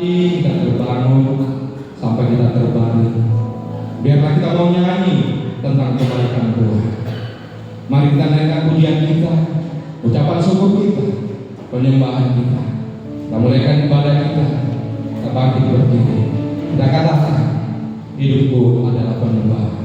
Kita terbangun sampai kita terbaring. Biarlah kita mau nyanyi tentang kebaikan Tuhan. Mari kita naikkan pujian kita, ucapan syukur kita, penyembahan kita. Kita mulaikan ibadah kita. Kita bangkit berdiri. Kita katakan, hidupku adalah penyembahan.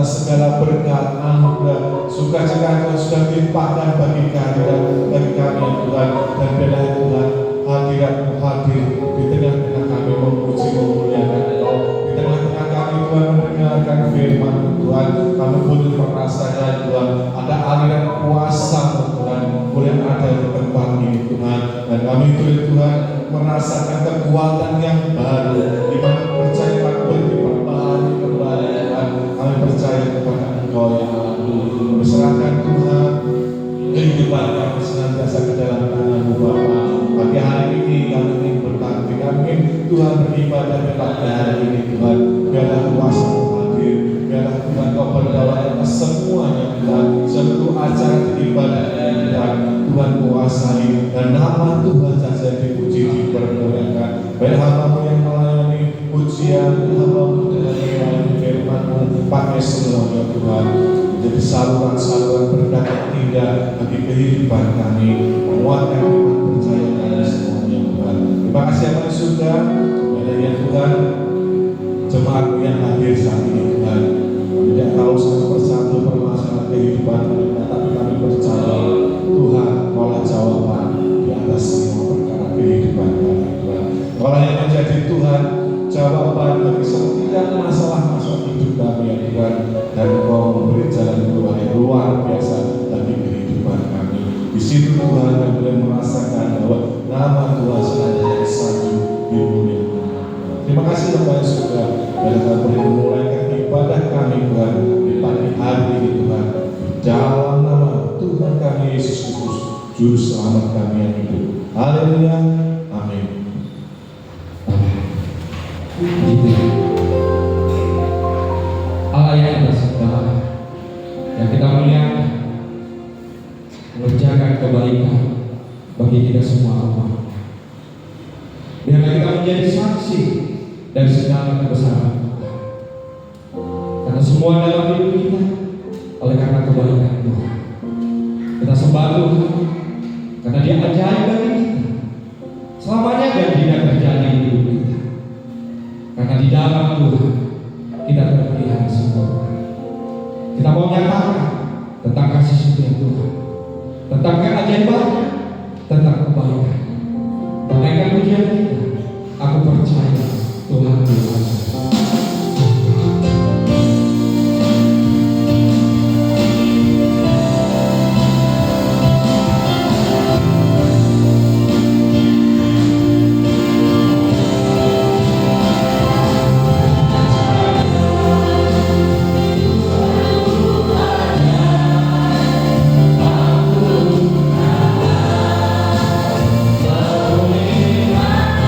atas segala berkat, anugerah, sukacita Engkau sudah limpahkan bagi kami ya Tuhan. Dan biarlah Tuhan hadirat-Mu hadir di tengah-tengah kami, memuji memuliakan Engkau. Di tengah-tengah kami Tuhan mendengarkan firman-Mu Tuhan. Kami boleh merasakan Tuhan ada aliran kuasa Tuhan, boleh ada di tempat ini Tuhan. Dan kami Tuhan merasakan kekuatan yang baru, di mana percaya kami boleh diperbaharui kembali Tuhan. Kami percaya kepada Engkau yang agung. Berserahkan Tuhan kehidupan kami senantiasa ke dalam tangan-Mu Bapa. Pagi hari ini kami ingin berbakti, kami ingin Tuhan beribadah di pagi hari ini Tuhan. Biarlah kuasa-Mu hadir, biarlah Tuhan Kau berdawa atas semuanya Tuhan. Seluruh acara ibadah ini Tuhan, Tuhan kuasai, dan nama Tuhan saja dipuji, dipermuliakan. Baik hamba-Mu yang melayani pujian, hamba-Mu dengan melayani firman-Mu, pakai semuanya Tuhan menjadi saluran-saluran berkat yang indah bagi kehidupan kami, menguatkan iman percaya kami semuanya Tuhan. Terima kasih atas surga, ya Tuhan, jemaat yang hadir saat ini Tuhan. Kami tidak tahu satu persatu permasalahan kehidupan mereka, tapi kami percaya Tuhan Kaulah jawaban di atas semua perkara kehidupan kami Tuhan. Kaulah yang menjadi Tuhan jawaban bagi setiap masalah-masalah hidup kami ya Tuhan. Dan Engkau memberi jalan keluar yang luar biasa bagi kehidupan kami. Di situ Tuhan kami boleh merasakan bahwa nama Tuhan senantiasa sanjung dimuliakan. Terima kasih Bapak yang sudah dalam boleh memulaikan ibadah kami Tuhan di pagi hari ini Tuhan. Dalam nama Tuhan kami Yesus Kristus, Juru Selamat kami yang hidup. Haleluya. Amin. Allah yang atas segala yang kita muliakan, mengerjakan kebaikan bagi kita semua umat. Biarlah kita menjadi saksi dari segala kebesaran Tuhan. Karena semua dalam hidup kita oleh karena kebaikan Tuhan. Kita sembah Tuhan karena Dia ajaib bagi kita. Selamanya dan tidak terjadi di hidup kita. Karena di dalam Tuhan kita terpelihara sempurna. Kita mau nyatakan tentang kasih setia Tuhan, tentang keajaiban, tentang kebaikan. Naikkan pujian kita. Aku percaya Tuhan Tuhan. Terima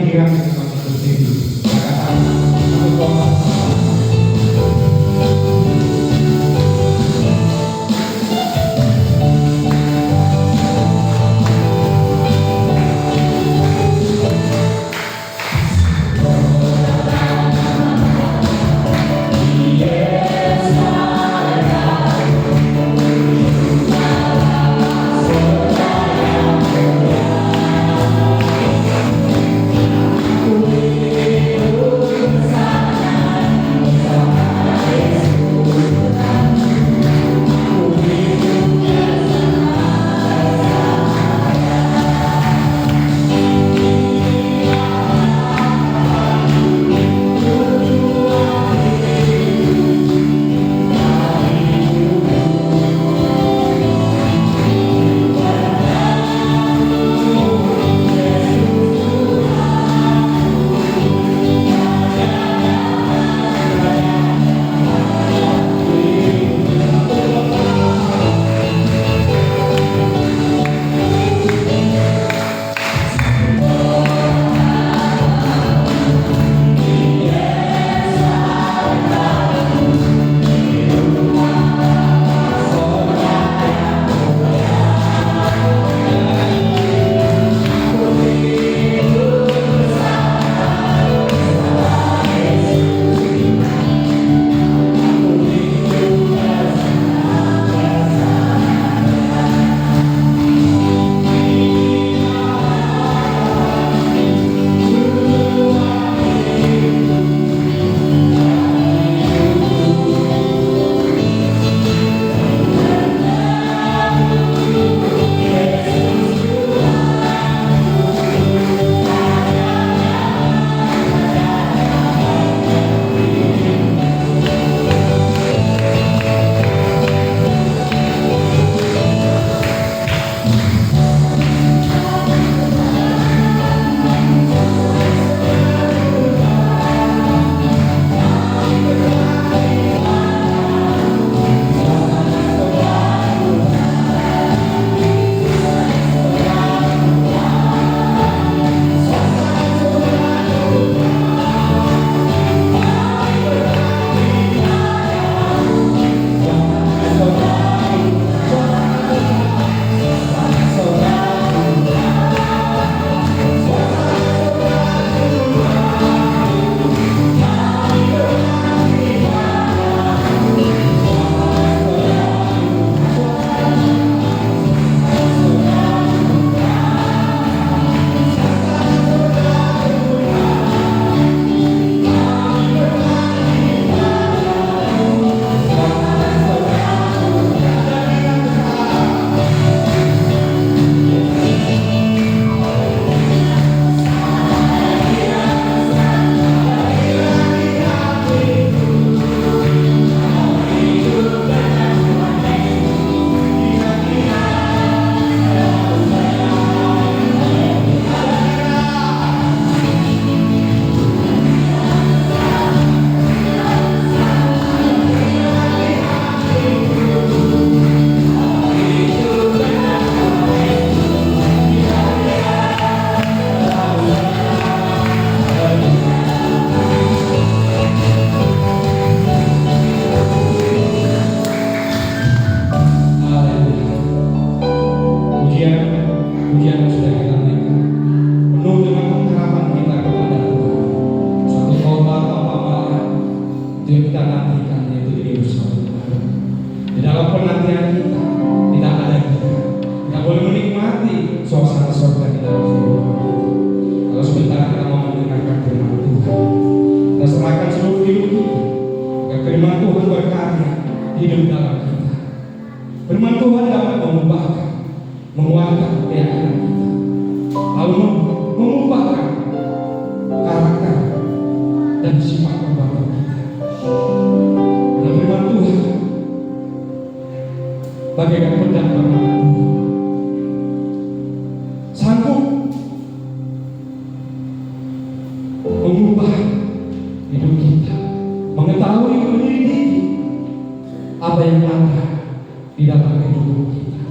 pikiran kita masih bersih. Katakan, aku Tuhan. hidup dalam kita. Firman Tuhan dapat mengubahkan, menguatkan keyakinan kita, lalu mengubahkan karakter dan sifat perbuatan kita. Dan firman Tuhan bagaikan pedang bermata dua, sanggup mengubah hidup kita, mengetahui, menyelidiki apa yang ada di dalam hidup kita.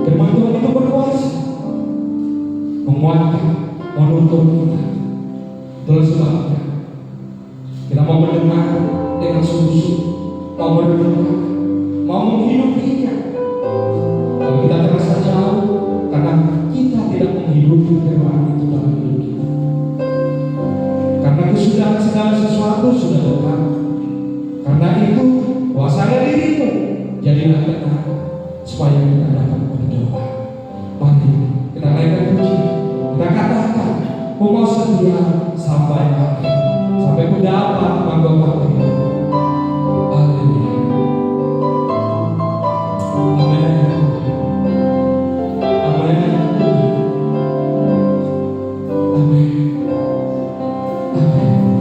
Firman Tuhan itu berkuasa menguatkan, menuntun syukur kita. Itulah sebabnya kita mau mendengar dengan sungguh-sungguh, mau berdoa, mau menghidupinya. Kalau kita terasa jauh karena kita tidak menghidupi firman itu dalam hidup kita, karena kesudahan segala sesuatu sudah dekat. Karena itu kuasai dirimu, jadilah tenang supaya kita dapat berdoa. Mari kita naikkan puji, kita katakan, "Ku mau setia sampai akhir, sampai ku dapat menggolkan hidup." Haleluya. Amin. Amin. Amin. Amin.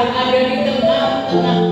yang ada di tengah-tengah